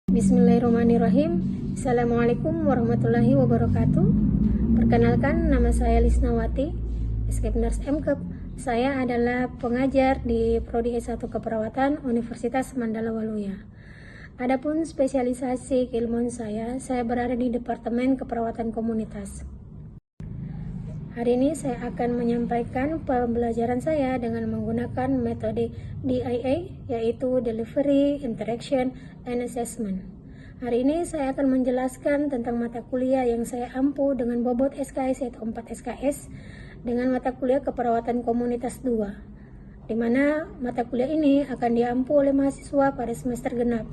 Bismillahirrahmanirrahim. Assalamualaikum warahmatullahi wabarakatuh. Perkenalkan, nama saya Lisnawati, Escape Nurse MKEP. Saya adalah pengajar di Prodi S1 Keperawatan Universitas Mandala Waluya. Adapun spesialisasi keilmuan saya berada di Departemen Keperawatan Komunitas. Hari ini saya akan menyampaikan pembelajaran saya dengan menggunakan metode DIA, yaitu Delivery, Interaction, and Assessment. Hari ini saya akan menjelaskan tentang mata kuliah yang saya ampu dengan bobot SKS yaitu 4 SKS dengan mata kuliah Keperawatan Komunitas 2, di mana mata kuliah ini akan diampu oleh mahasiswa pada semester genap.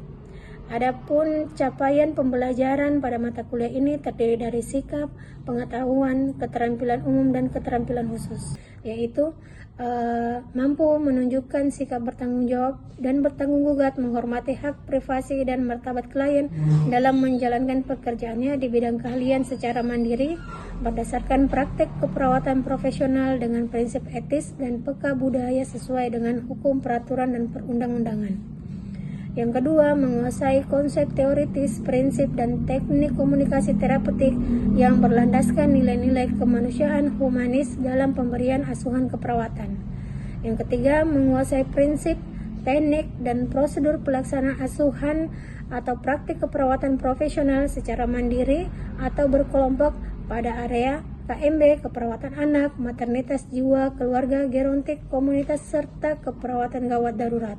Adapun capaian pembelajaran pada mata kuliah ini terdiri dari sikap, pengetahuan, keterampilan umum, dan keterampilan khusus, yaitu mampu menunjukkan sikap bertanggung jawab dan bertanggung gugat, menghormati hak privasi dan martabat klien dalam menjalankan pekerjaannya di bidang keahlian secara mandiri berdasarkan praktek keperawatan profesional dengan prinsip etis dan peka budaya sesuai dengan hukum, peraturan, dan perundang-undangan. Yang kedua, menguasai konsep teoritis, prinsip, dan teknik komunikasi terapeutik yang berlandaskan nilai-nilai kemanusiaan humanis dalam pemberian asuhan keperawatan. Yang ketiga, menguasai prinsip, teknik, dan prosedur pelaksanaan asuhan atau praktik keperawatan profesional secara mandiri atau berkelompok pada area KMB, keperawatan anak, maternitas jiwa, keluarga, gerontik, komunitas, serta keperawatan gawat darurat.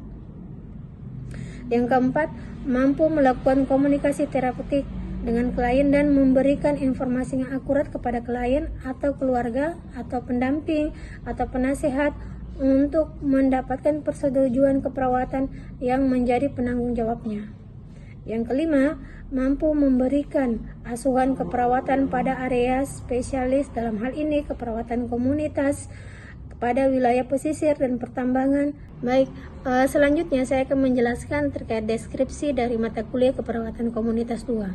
Yang keempat, mampu melakukan komunikasi terapeutik dengan klien dan memberikan informasi yang akurat kepada klien atau keluarga atau pendamping atau penasihat untuk mendapatkan persetujuan keperawatan yang menjadi penanggung jawabnya. Yang kelima, mampu memberikan asuhan keperawatan pada area spesialis, dalam hal ini keperawatan komunitas, pada wilayah pesisir dan pertambangan. Baik, selanjutnya saya akan menjelaskan terkait deskripsi dari mata kuliah Keperawatan Komunitas 2.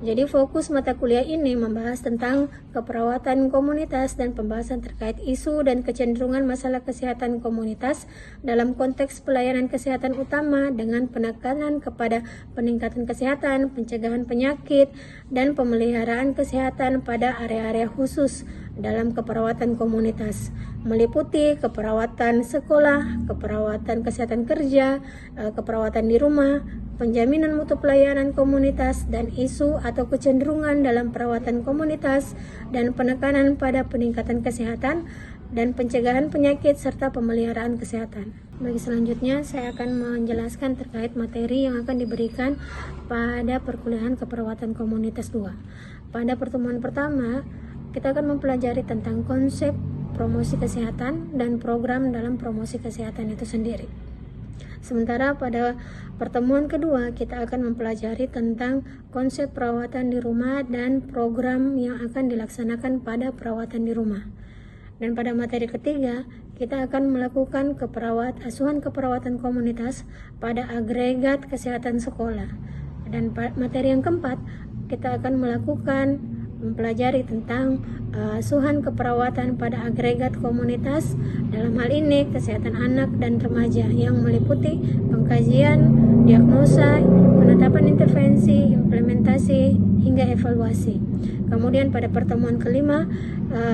Jadi fokus mata kuliah ini membahas tentang keperawatan komunitas dan pembahasan terkait isu dan kecenderungan masalah kesehatan komunitas dalam konteks pelayanan kesehatan utama dengan penekanan kepada peningkatan kesehatan, pencegahan penyakit, dan pemeliharaan kesehatan pada area-area khusus dalam keperawatan komunitas, meliputi keperawatan sekolah, keperawatan kesehatan kerja, keperawatan di rumah, penjaminan mutu pelayanan komunitas, dan isu atau kecenderungan dalam perawatan komunitas dan penekanan pada peningkatan kesehatan dan pencegahan penyakit serta pemeliharaan kesehatan. Bagi selanjutnya saya akan menjelaskan terkait materi yang akan diberikan pada perkuliahan Keperawatan Komunitas 2. Pada pertemuan pertama, kita akan mempelajari tentang konsep promosi kesehatan dan program dalam promosi kesehatan itu sendiri. Sementara pada pertemuan kedua kita akan mempelajari tentang konsep perawatan di rumah dan program yang akan dilaksanakan pada perawatan di rumah. Dan pada materi ketiga kita akan melakukan asuhan keperawatan komunitas pada agregat kesehatan sekolah. Dan materi yang keempat kita akan mempelajari tentang asuhan keperawatan pada agregat komunitas, dalam hal ini kesehatan anak dan remaja, yang meliputi pengkajian, diagnosa, penetapan intervensi, implementasi, hingga evaluasi. Kemudian pada pertemuan kelima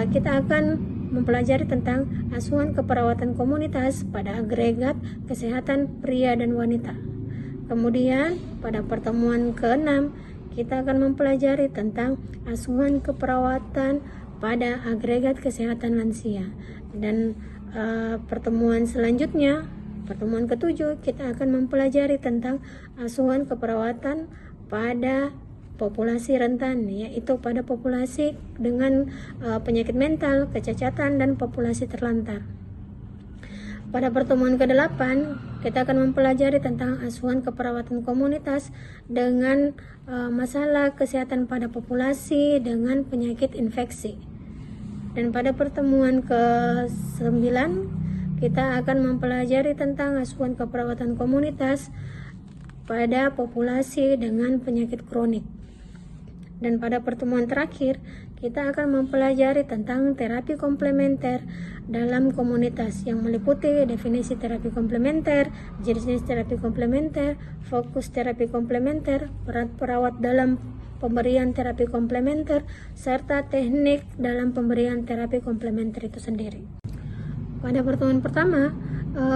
kita akan mempelajari tentang asuhan keperawatan komunitas pada agregat kesehatan pria dan wanita. Kemudian pada pertemuan keenam kita akan mempelajari tentang asuhan keperawatan pada agregat kesehatan lansia. Dan pertemuan selanjutnya, pertemuan ketujuh, kita akan mempelajari tentang asuhan keperawatan pada populasi rentan, yaitu pada populasi dengan penyakit mental, kecacatan, dan populasi terlantar. Pada pertemuan ke-8, kita akan mempelajari tentang asuhan keperawatan komunitas dengan masalah kesehatan pada populasi dengan penyakit infeksi. Dan pada pertemuan ke-9, kita akan mempelajari tentang asuhan keperawatan komunitas pada populasi dengan penyakit kronik. Dan pada pertemuan terakhir, kita akan mempelajari tentang terapi komplementer dalam komunitas yang meliputi definisi terapi komplementer, jenis-jenis terapi komplementer, fokus terapi komplementer, peran perawat dalam pemberian terapi komplementer, serta teknik dalam pemberian terapi komplementer itu sendiri. Pada pertemuan pertama,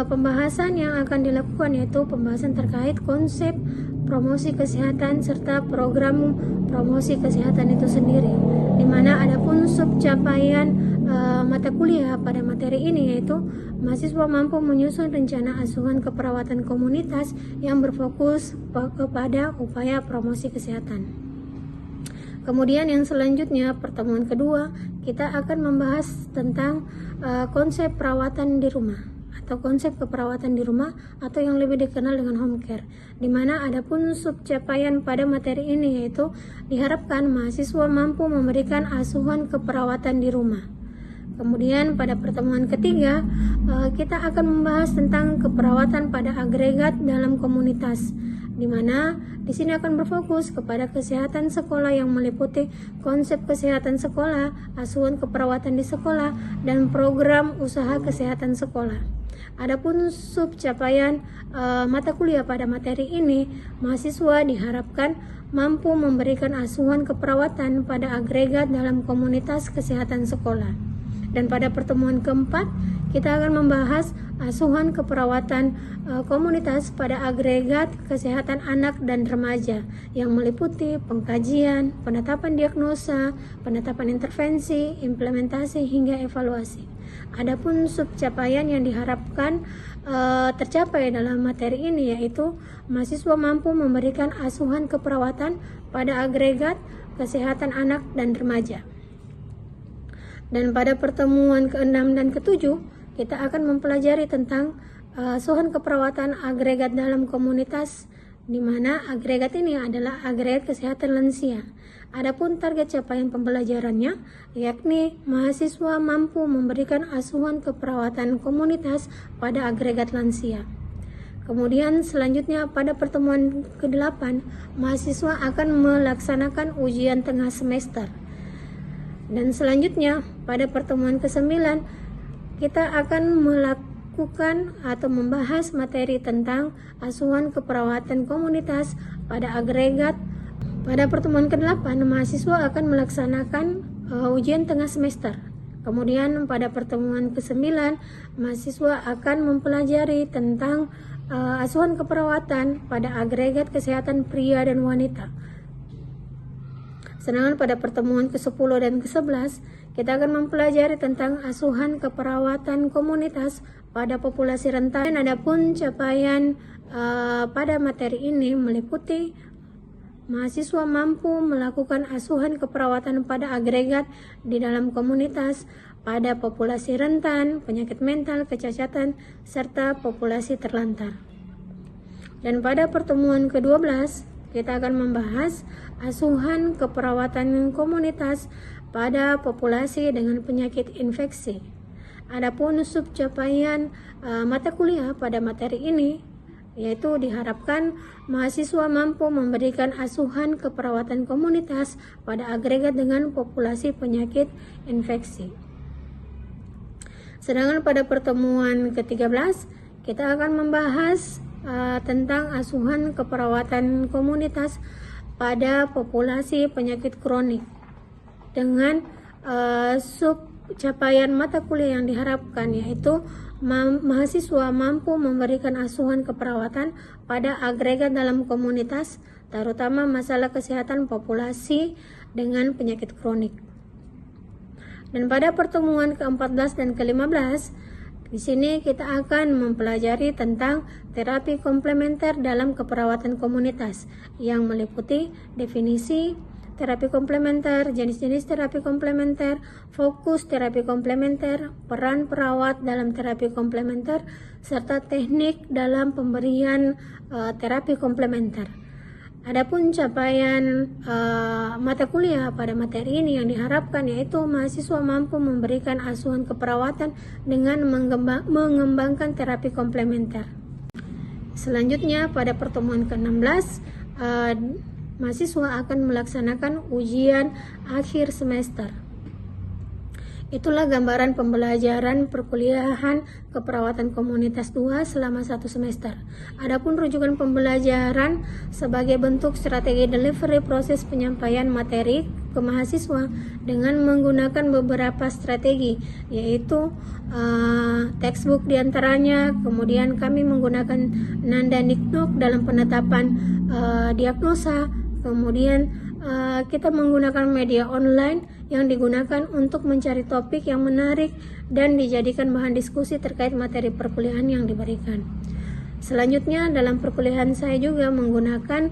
pembahasan yang akan dilakukan yaitu pembahasan terkait konsep promosi kesehatan serta program promosi kesehatan itu sendiri, di mana adapun subcapaian mata kuliah pada materi ini yaitu mahasiswa mampu menyusun rencana asuhan keperawatan komunitas yang berfokus kepada upaya promosi kesehatan. Kemudian yang selanjutnya, pertemuan kedua, kita akan membahas tentang konsep perawatan di rumah atau konsep keperawatan di rumah atau yang lebih dikenal dengan home care, di mana adapun subcapaian pada materi ini yaitu diharapkan mahasiswa mampu memberikan asuhan keperawatan di rumah. Kemudian pada pertemuan ketiga, kita akan membahas tentang keperawatan pada agregat dalam komunitas, di mana di sini akan berfokus kepada kesehatan sekolah yang meliputi konsep kesehatan sekolah, asuhan keperawatan di sekolah, dan program usaha kesehatan sekolah. Adapun subcapaian mata kuliah pada materi ini, mahasiswa diharapkan mampu memberikan asuhan keperawatan pada agregat dalam komunitas kesehatan sekolah. Dan pada pertemuan keempat, kita akan membahas asuhan keperawatan komunitas pada agregat kesehatan anak dan remaja yang meliputi pengkajian, penetapan diagnosa, penetapan intervensi, implementasi hingga evaluasi. Adapun subcapaian yang diharapkan tercapai dalam materi ini yaitu mahasiswa mampu memberikan asuhan keperawatan pada agregat kesehatan anak dan remaja. Dan pada pertemuan ke-6 dan ke-7, kita akan mempelajari tentang asuhan keperawatan agregat dalam komunitas, di mana agregat ini adalah agregat kesehatan lansia. Adapun target capaian pembelajarannya yakni mahasiswa mampu memberikan asuhan keperawatan komunitas pada agregat lansia. Kemudian selanjutnya pada pertemuan ke-8, mahasiswa akan melaksanakan ujian tengah semester. Dan selanjutnya pada pertemuan ke-9 kita akan melakukan atau membahas materi tentang asuhan keperawatan komunitas pada agregat. Pada pertemuan ke-8 mahasiswa akan melaksanakan ujian tengah semester. Kemudian pada pertemuan ke-9 mahasiswa akan mempelajari tentang asuhan keperawatan pada agregat kesehatan pria dan wanita. Sedangkan pada pertemuan ke-10 dan ke-11 kita akan mempelajari tentang asuhan keperawatan komunitas pada populasi rentan. Adapun capaian pada materi ini meliputi mahasiswa mampu melakukan asuhan keperawatan pada agregat di dalam komunitas pada populasi rentan, penyakit mental, kecacatan, serta populasi terlantar. Dan pada pertemuan ke-12 kita akan membahas asuhan keperawatan komunitas pada populasi dengan penyakit infeksi. Adapun subcapaian mata kuliah pada materi ini yaitu diharapkan mahasiswa mampu memberikan asuhan keperawatan komunitas pada agregat dengan populasi penyakit infeksi. Sedangkan pada pertemuan ke-13 kita akan membahas tentang asuhan keperawatan komunitas pada populasi penyakit kronik dengan subcapaian mata kuliah yang diharapkan yaitu mahasiswa mampu memberikan asuhan keperawatan pada agregat dalam komunitas, terutama masalah kesehatan populasi dengan penyakit kronik. Dan pada pertemuan ke-14 dan ke-15, di sini kita akan mempelajari tentang terapi komplementer dalam keperawatan komunitas yang meliputi definisi terapi komplementer, jenis-jenis terapi komplementer, fokus terapi komplementer, peran perawat dalam terapi komplementer, serta teknik dalam pemberian terapi komplementer. Adapun capaian mata kuliah pada materi ini yang diharapkan yaitu mahasiswa mampu memberikan asuhan keperawatan dengan mengembangkan terapi komplementer. Selanjutnya pada pertemuan ke-16 mahasiswa akan melaksanakan ujian akhir semester. Itulah gambaran pembelajaran perkuliahan keperawatan komunitas 2 selama 1 semester. Adapun rujukan pembelajaran sebagai bentuk strategi delivery proses penyampaian materi ke mahasiswa dengan menggunakan beberapa strategi, yaitu textbook diantaranya. Kemudian kami menggunakan Nanda Niknok dalam penetapan diagnosa. Kemudian kita menggunakan media online yang digunakan untuk mencari topik yang menarik dan dijadikan bahan diskusi terkait materi perkuliahan yang diberikan. Selanjutnya dalam perkuliahan saya juga menggunakan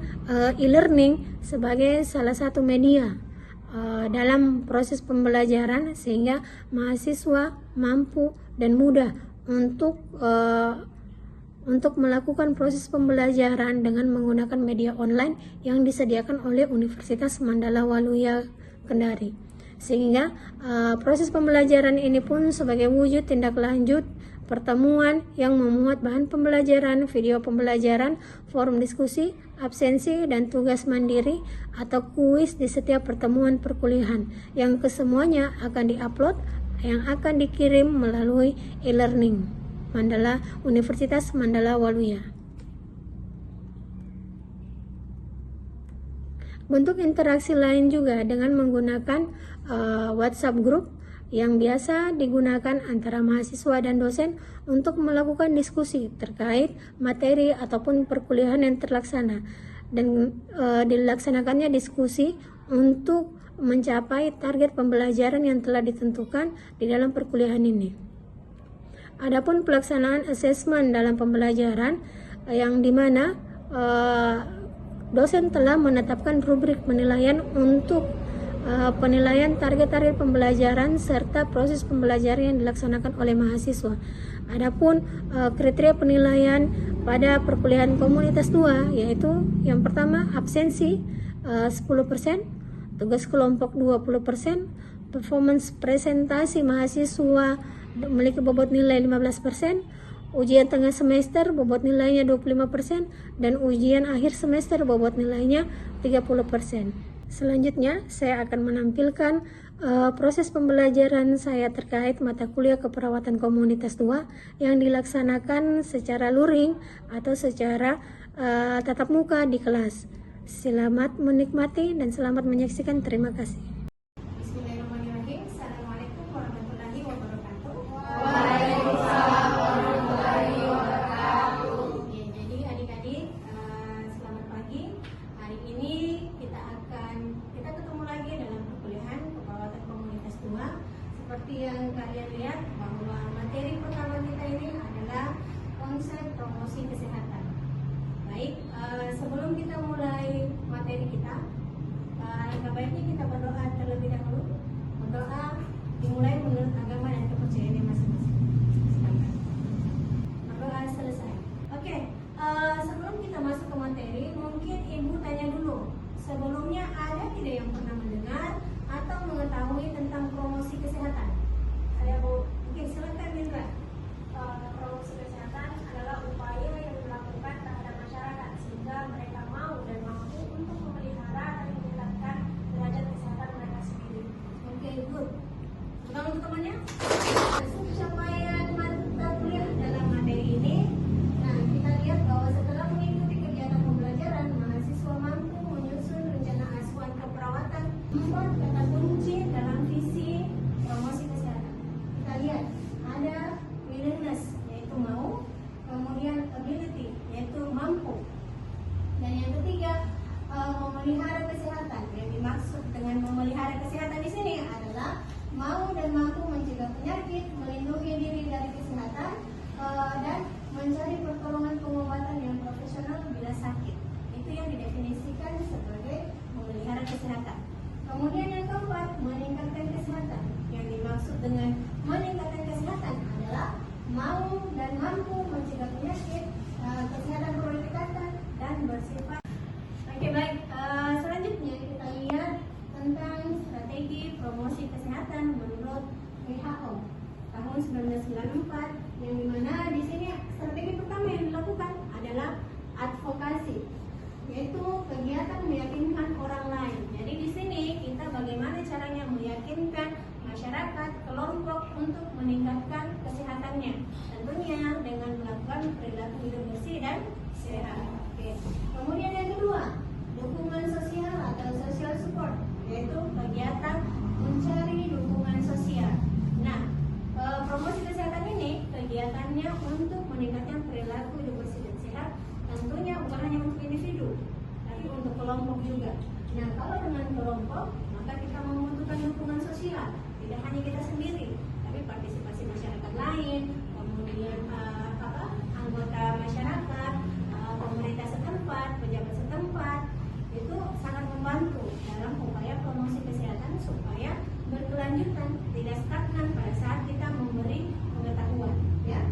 e-learning sebagai salah satu media dalam proses pembelajaran sehingga mahasiswa mampu dan mudah untuk melakukan proses pembelajaran dengan menggunakan media online yang disediakan oleh Universitas Mandala Waluya Kendari. Sehingga proses pembelajaran ini pun sebagai wujud tindak lanjut pertemuan yang memuat bahan pembelajaran, video pembelajaran, forum diskusi, absensi, dan tugas mandiri atau kuis di setiap pertemuan perkuliahan yang kesemuanya akan diupload, yang akan dikirim melalui e-learning Mandala Universitas Mandala Waluya. Bentuk interaksi lain juga dengan menggunakan WhatsApp group yang biasa digunakan antara mahasiswa dan dosen untuk melakukan diskusi terkait materi ataupun perkuliahan yang terlaksana, dan dilaksanakannya diskusi untuk mencapai target pembelajaran yang telah ditentukan di dalam perkuliahan ini. Adapun pelaksanaan asesmen dalam pembelajaran yang dimana dosen telah menetapkan rubrik penilaian untuk penilaian target-target pembelajaran serta proses pembelajaran yang dilaksanakan oleh mahasiswa. Adapun kriteria penilaian pada perkuliahan komunitas 2 yaitu yang pertama absensi 10%, tugas kelompok 20%, performance presentasi mahasiswa memiliki bobot nilai 15%, ujian tengah semester bobot nilainya 25%, dan ujian akhir semester bobot nilainya 30%. Selanjutnya saya akan menampilkan proses pembelajaran saya terkait mata kuliah keperawatan komunitas 2 yang dilaksanakan secara luring atau secara tatap muka di kelas. Selamat menikmati dan selamat menyaksikan. Terima kasih. Bismillahirrahmanirrahim. Assalamualaikum warahmatullahi wabarakatuh. Waalaikumsalam warahmatullahi wabarakatuh. Ya, jadi adik-adik, selamat pagi. Hari ini kita ketemu lagi dalam perkuliahan keperawatan komunitas 2. Seperti yang kalian lihat bahwa materi pertama kita ini adalah konsep promosi kesehatan. Baik, sebelum kita mulai materi kita, alangkah baiknya kita berdoa terlebih dahulu. Berdoa dimulai menurut agama dan kepercayaannya masing-masing. Silakan. Berdoa selesai. Oke, sebelum kita masuk ke materi, mungkin ibu tanya dulu. Sebelumnya ada tidak yang pernah mendengar atau mengetahui tentang promosi kesehatan? Ada Bu? Oke, silakan Indra. Promosi kesehatan adalah upaya yang dilakukan terhadap masyarakat sehingga mereka mau dan mampu untuk memelihara dan meningkatkan derajat kesehatan mereka sendiri. Oke, good. Tepuk untuk temannya. Masuk capaian mata kuliah dalam materi ini. Nah, kita lihat bahwa setelah mengikuti kegiatan pembelajaran, mahasiswa mampu menyusun rencana asuhan keperawatan. 4 kata kunci dalam visi promosi kesehatan. Kita lihat ada willingness, yaitu mau, kemudian ability, yaitu mampu, dan yang ketiga memelihara kesehatan. Yang dimaksud dengan memelihara kesehatan di sini adalah mau dan mampu mencegah penyakit, melindungi diri dari kesehatan, dan mencari pertolongan pengobatan yang profesional bila sakit. Itu yang didefinisikan sebagai memelihara kesehatan. Kemudian yang keempat, meningkatkan kesehatan. Yang dimaksud dengan meningkatkan kesehatan adalah mau dan mampu mencegah penyakit, kesehatan perlu ditingkatkan dan bersifat. Oke, baik. Selanjutnya kita lihat tentang strategi promosi kesehatan menurut WHO tahun 1994, yang dimana di sini strategi pertama yang dilakukan adalah advokasi, yaitu kegiatan meyakinkan orang lain. Jadi di sini kita bagaimana caranya meyakinkan masyarakat, kelompok untuk meningkatkan kesehatannya. Tentunya dengan melakukan perilaku hidup bersih dan sehat. Oke. Kemudian yang kedua, dukungan sosial atau social support, yaitu kegiatan mencari dukungan sosial. Nah, promosi kesehatan ini kegiatannya untuk meningkatkan perilaku hidup bersih dan sehat. Tentunya bukan hanya untuk individu, tapi untuk kelompok juga. Nah, kalau dengan kelompok, maka kita membutuhkan dukungan sosial. Tidak hanya kita sendiri, tapi partisipasi masyarakat lain, kemudian anggota masyarakat, pemerintah setempat, pejabat setempat, itu sangat membantu dalam upaya promosi kesehatan supaya berkelanjutan, tidak stagnan pada saat kita memberi pengetahuan. Ya.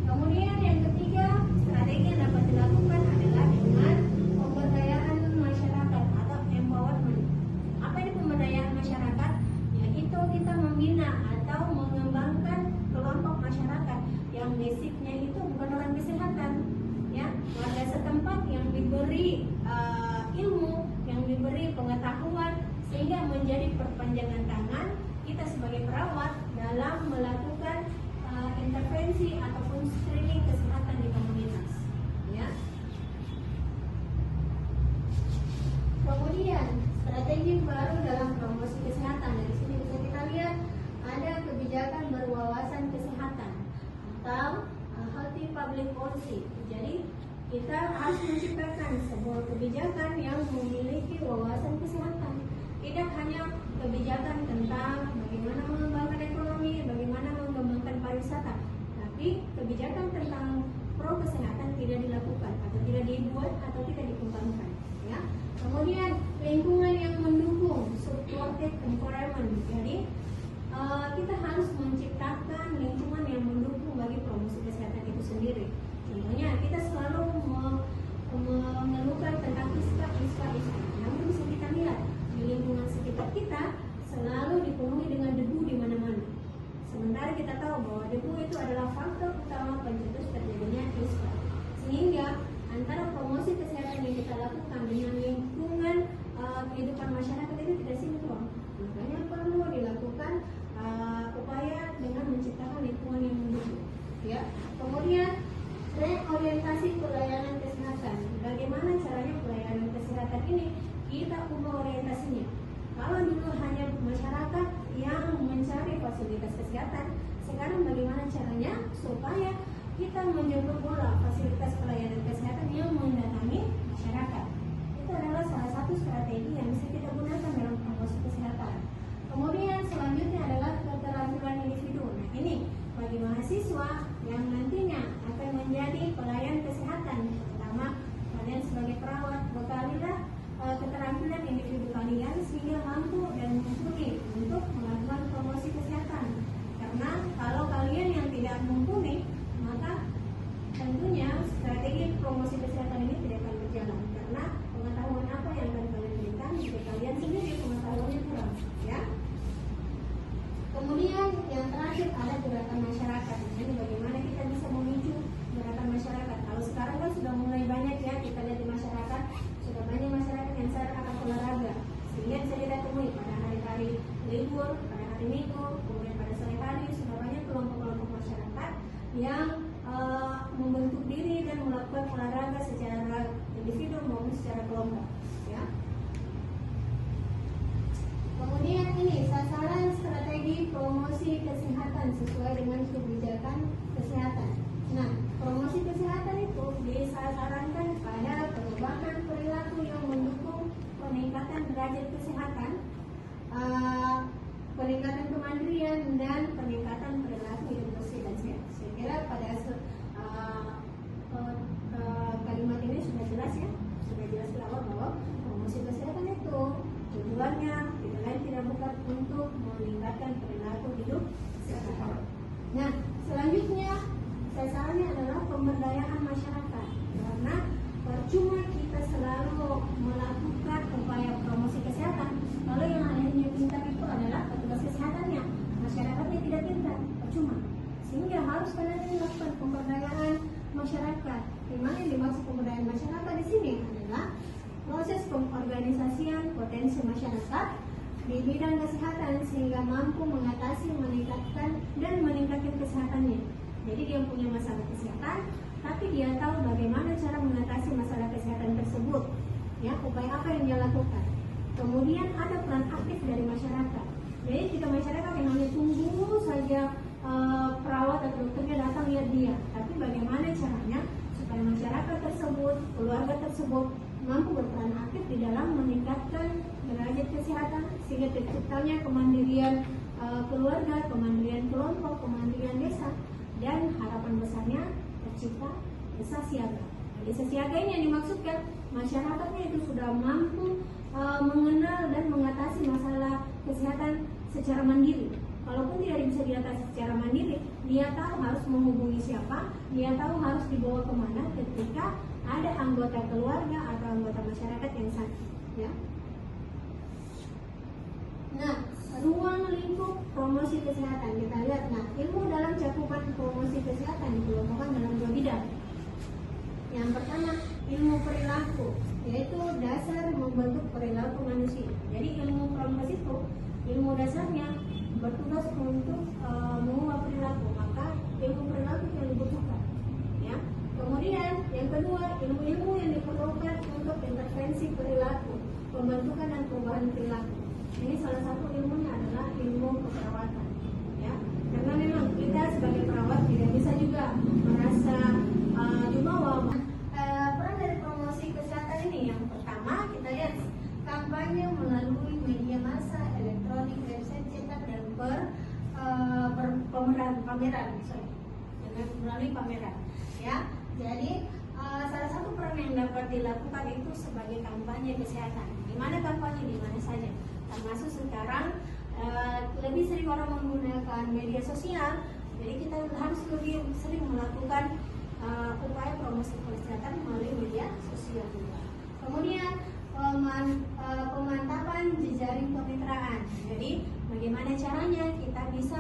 Kemudian yang ketiga, strategi yang dapat dilakukan adalah dengan pemberdayaan masyarakat atau empowerment. Apa ini pemberdayaan masyarakat? Yaitu kita membina atau mengembangkan kelompok masyarakat yang basicnya itu bukan orang kesehatan, ya, warga setempat yang diberi ilmu, yang diberi pengetahuan, sehingga menjadi perpanjangan tangan kita sebagai perawat dalam melakukan intervensi ataupun screening kesehatan di komunitas. Ya. Kemudian strategi baru dalam promosi kesehatan. Dari sini bisa kita lihat ada kebijakan berwawasan kesehatan atau healthy public policy. Jadi kita harus menciptakan sebuah kebijakan yang memiliki wawasan kesehatan. Tidak hanya kebijakan tentang bagaimana mengembangkan ekonomi, bagaimana mengembangkan pariwisata, tapi kebijakan tentang pro kesehatan tidak dilakukan atau tidak dibuat atau tidak dikembangkan. Ya. Kemudian lingkungan yang mendukung, supportive environment. Jadi kita harus menciptakan lingkungan yang mendukung bagi promosi kesehatan itu sendiri. Contohnya kita selalu mengeluhkan tentang ispa. Namun bisa kita lihat di lingkungan sekitar kita selalu dipenuhi dengan debu di mana-mana. Sementara kita tahu bahwa debu itu adalah faktor utama pencetus terjadinya ispa. Sehingga antara promosi kesehatan yang kita lakukan dengan lingkungan kehidupan masyarakat itu tidak sinkron. Makanya perlu dilakukan upaya dengan menciptakan lingkungan yang mendukung. Ya. Kemudian reorientasi pelayanan kesehatan. Bagaimana caranya pelayanan kesehatan ini kita ubah orientasinya? Kalau dulu hanya masyarakat yang mencari fasilitas kesehatan, sekarang bagaimana caranya supaya kita menjemput bola fasilitas pelayanan kesehatan yang mendatangi masyarakat? Itu adalah salah satu strategi yang bisa kita gunakan dalam promosi kesehatan. Kemudian selanjutnya adalah keterampilan individu. Nah, ini bagi mahasiswa yang nantinya akan menjadi pelayan kesehatan, pertama kalian sebagai perawat, bekalilah keterampilan individu kalian sehingga mampu dan mumpuni untuk melakukan promosi kesehatan. Karena kalau kalian yang tidak mumpuni, maka tentunya strategi promosi kesehatan ini tidak akan berjalan. Karena pengetahuan apa yang akan kalian berikan jika kalian sendiri pengetahuannya kurang, ya. Kemudian yang terakhir ada gerakan masyarakat. Ini bagaimana kita bisa memicu gerakan masyarakat. Kalau sekarang kan sudah mulai banyak ya, kita lihat di masyarakat sudah banyak masyarakat yang sadar akan olahraga. Sehingga bisa kita temui pada hari-hari libur, pada hari Minggu, kemudian pada sore hari sudah banyak kelompok-kelompok masyarakat yang membentuk diri dan melakukan olahraga secara individu maupun secara kelompok. Ya. Kemudian ini sasaran strategi promosi kesehatan sesuai dengan kebijakan kesehatan. Nah, promosi kesehatan itu disarankan pada perubahan perilaku yang mendukung peningkatan derajat kesehatan, peningkatan kemandirian dan peningkatan perilaku hidup bersih dan sehat. Saya kira pada kalimat ini sudah jelas ya, sudah jelas di awal bahwa promosi kesehatan itu tujuannya tidak lain tidak bukan untuk meningkatkan perilaku hidup sehat. Nah, selanjutnya sasarannya adalah pemberdayaan masyarakat. Karena percuma kita selalu melakukan upaya promosi kesehatan kalau yang hanya pintar itu adalah petugas kesehatannya, masyarakatnya tidak pintar, percuma. Sehingga harus kalian melakukan pemberdayaan masyarakat. Di mana yang dimaksud pemberdayaan masyarakat di sini adalah proses pengorganisasian potensi masyarakat di bidang kesehatan sehingga mampu mengatasi, meningkatkan kesehatannya. Jadi dia punya masalah kesehatan, tapi dia tahu bagaimana cara mengatasi masalah kesehatan tersebut, ya, upaya apa yang dia lakukan. Kemudian ada peran aktif dari masyarakat. Jadi tidak masyarakat yang hanya tunggu saja perawat atau dokternya datang lihat dia, tapi bagaimana caranya supaya masyarakat tersebut, keluarga tersebut mampu berperan aktif di dalam meningkatkan derajat kesehatan sehingga terciptanya kemandirian keluarga, kemandirian kelompok, kemandirian desa, dan harapan besarnya tercipta desa siaga. Desa siaga ini yang dimaksudkan masyarakatnya itu sudah mampu mengenal dan mengatasi masalah kesehatan secara mandiri. Kalaupun tidak bisa diatasi secara mandiri, dia tahu harus menghubungi siapa, dia tahu harus dibawa kemana ketika ada anggota keluarga atau anggota masyarakat yang sakit, ya. Nah, ruang lingkup promosi kesehatan kita lihat. Nah, ilmu dalam cakupan promosi kesehatan dikelompokkan dalam 2 bidang. Yang pertama, ilmu perilaku, yaitu dasar membentuk perilaku manusia. Jadi ilmu promosi itu ilmu dasarnya bertugas untuk mengubah perilaku, maka ilmu perilaku yang dibutuhkan, ya. Kemudian yang kedua, ilmu-ilmu yang diperlukan untuk intervensi perilaku, pembentukan dan perubahan perilaku. Ini salah satu ilmunya adalah ilmu keperawatan, ya. Karena memang kita sebagai perawat tidak bisa juga merasa jumawa. Peran dari promosi kesehatan ini yang pertama kita lihat kampanye melalui media massa, elektronik, website, cetak, dan melalui pameran, ya. Jadi salah satu peran yang dapat dilakukan itu sebagai kampanye kesehatan. Di mana kampanye, di mana saja. Termasuk sekarang lebih sering orang menggunakan media sosial, jadi kita harus lebih sering melakukan upaya promosi kesehatan melalui media sosial juga. Kemudian pemantapan jejaring kemitraan. Jadi bagaimana caranya kita bisa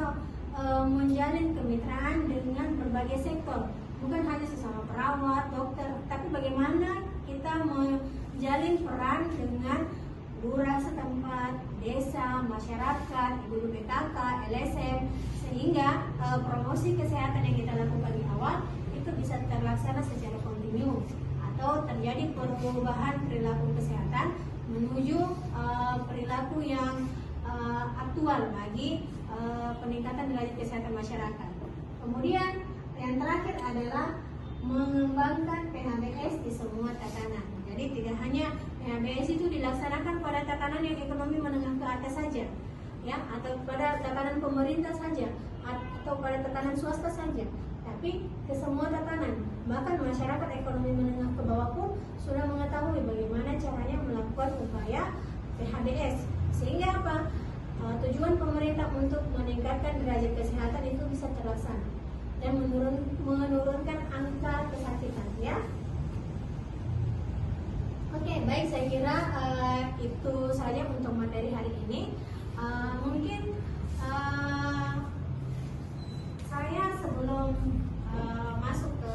menjalin kemitraan dengan berbagai sektor, bukan hanya sesama perawat, dokter, tapi bagaimana kita menjalin peran dengan lurah setempat, desa, masyarakat, ibu PKK, LSM, sehingga promosi kesehatan yang kita lakukan di awal itu bisa terlaksana secara kontinu atau terjadi perubahan perilaku kesehatan menuju perilaku yang aktual bagi peningkatan derajat kesehatan masyarakat. Kemudian yang terakhir adalah mengembangkan PHBS di semua tatanan. Jadi tidak hanya PHBS itu dilaksanakan pada tatanan yang ekonomi menengah ke atas saja, ya, atau pada tatanan pemerintah saja, atau pada tatanan swasta saja, tapi ke semua tatanan. Bahkan masyarakat ekonomi menengah ke bawah pun sudah mengetahui bagaimana caranya melakukan upaya PHBS, sehingga apa? Tujuan pemerintah untuk meningkatkan derajat kesehatan itu bisa terlaksana dan menurunkan angka kesakitan, ya. Oke, baik, saya kira itu saja untuk materi hari ini. Mungkin saya sebelum masuk ke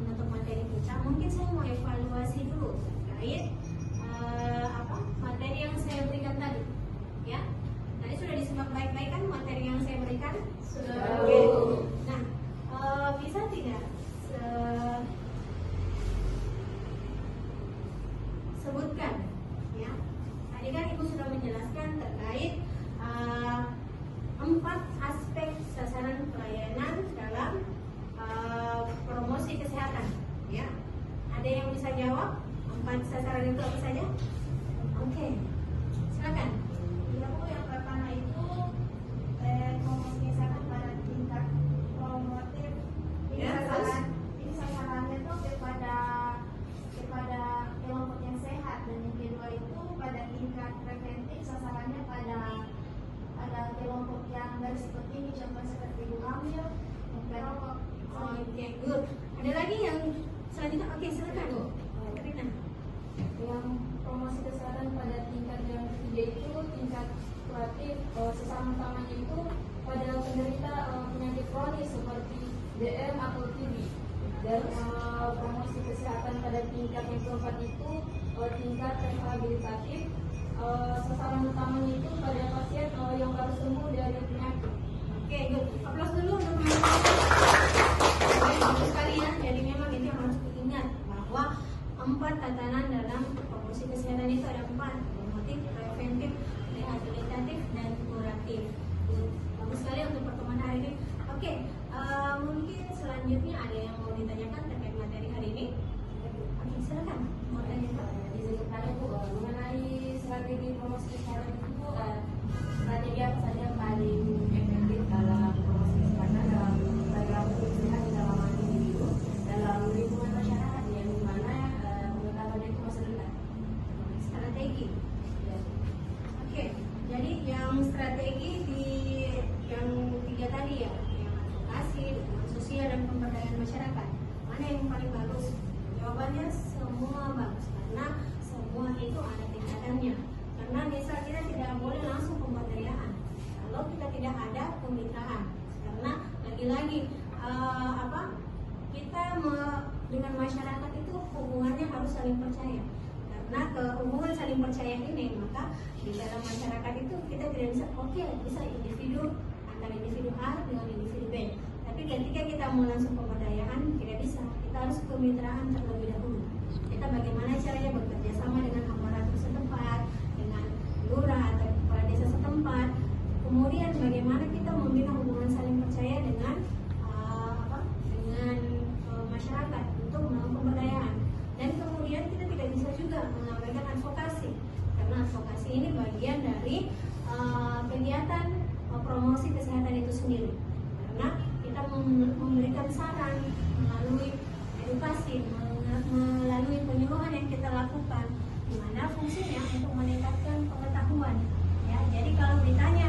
menutup materi kita, mungkin saya mau evaluasi dulu terkait materi yang saya berikan tadi, ya. Tadi sudah disimak baik-baik kan materi yang saya berikan? Sudah. Oke. Nah, bisa tidak sebutkan, ya. Tadi kan Ibu sudah menjelaskan terkait 4 aspek sasaran pelayanan dalam promosi kesehatan, ya. Ada yang bisa jawab 4 sasaran itu apa saja? Oke, silakan. Yang pertama itu promosi kesehatan pada tingkat promotif. Ini sasarannya tuh kepada kelompok yang sehat, dan yang kedua itu pada tingkat preventif, sasarannya pada kelompok yang berisiko tinggi, contoh seperti ibu hamil, perokok. Oke, good. Ada lagi yang selanjutnya? Oke, silakan Bu. Rina. Yang promosi kesehatan pada tingkat yang ketiga itu tingkat kuratif, sesama-samanya itu pada penderita penyakit kronis seperti DM atau TB. Dan promosi kesehatan pada tingkat yang keempat itu tingkat rehabilitatif, sasaran utamanya itu pada pasien yang baru sembuh dari penyakit. Oke, good. Aplaus dulu untuk teman-teman. Oke, bagus sekali ya. Jadi memang itu yang harus diingat bahwa 4 tatanan dalam promosi kesehatan itu ada 4: promotif, preventif, rehabilitatif, dan kuratif. Bagus sekali untuk pertemuan hari ini. Oke, mungkin selanjutnya ada yang mau ditanyakan terkait materi hari ini? Oke, silakan. Mau tanya? Disebutkan Bu mengenai strategi promosi kesehatan itu Bu, strategi apa saja yang paling efektif dalam promosi kesehatan dalam perilaku sehat di dalam individu dalam lingkungan masyarakat yang dimana pengetahuannya itu masih rendah. Strategi. Oke, jadi yang strategi di yang 3 tadi ya, yang advokasi, dukungan sosial, dan pemberdayaan masyarakat. Mana yang paling bagus? Jawabannya semua bagus, karena semua itu ada tingkatannya. Karena misal kita tidak boleh langsung pemberdayaan kalau kita tidak ada kemitraan. Karena lagi-lagi kita dengan masyarakat itu hubungannya harus saling percaya. Karena hubungan saling percaya ini, maka di dalam masyarakat itu kita tidak bisa individu antara individu A dengan individu B. Tapi ketika kita mau langsung pemberdayaan, tidak bisa. Kita harus kemitraan terlebih dahulu. Kita bagaimana caranya bekerja sama dengan aparatur setempat, dengan lurah atau kepala desa setempat. Kemudian bagaimana kita membina hubungan saling percaya dengan masyarakat untuk melakukan pemberdayaan. Dan kemudian kita tidak bisa juga mengabaikan advokasi, karena advokasi ini bagian dari kegiatan promosi kesehatan itu sendiri. Karena kita memberikan saran melalui edukasi, melalui penyuluhan yang kita lakukan, di mana fungsinya untuk meningkatkan pengetahuan. Ya, jadi kalau ditanya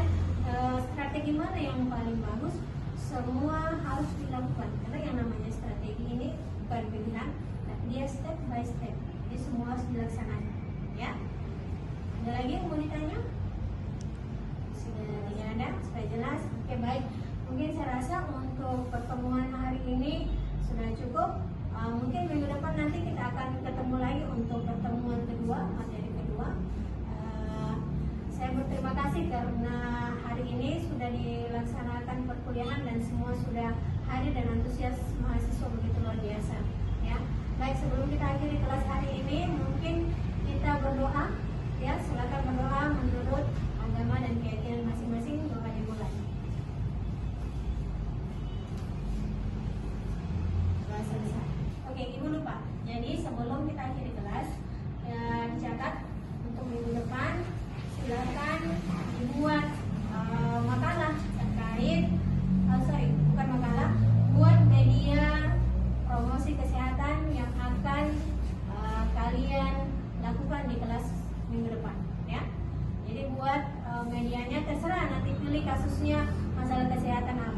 strategi mana yang paling bagus, semua harus dilakukan. Karena yang namanya strategi ini bukan pilihan, tapi dia step by step. Jadi semua harus dilaksanakan. Ya, ada lagi yang mau ditanya? Sudah tidak ada, sudah jelas. Oke, baik. Mungkin saya rasa untuk pertemuan hari ini sudah cukup. Mungkin minggu depan nanti kita akan ketemu lagi untuk pertemuan kedua, materi kedua. Saya berterima kasih karena hari ini sudah dilaksanakan perkuliahan dan semua sudah hadir dan antusias mahasiswa begitu luar biasa. Ya, baik, sebelum kita akhiri kelas hari ini, mungkin kita berdoa. Ya, silakan berdoa menurut agama dan keyakinan masing-masing. Doa dimulai. Selesai. Oke, Ibu lupa. Jadi sebelum kita akhiri kelas, dicatat untuk minggu depan silakan dibuat makalah terkait, bukan makalah, buat media promosi kesehatan yang akan kalian lakukan di kelas minggu depan, ya. Jadi buat medianya terserah, nanti pilih kasusnya masalah kesehatan apa.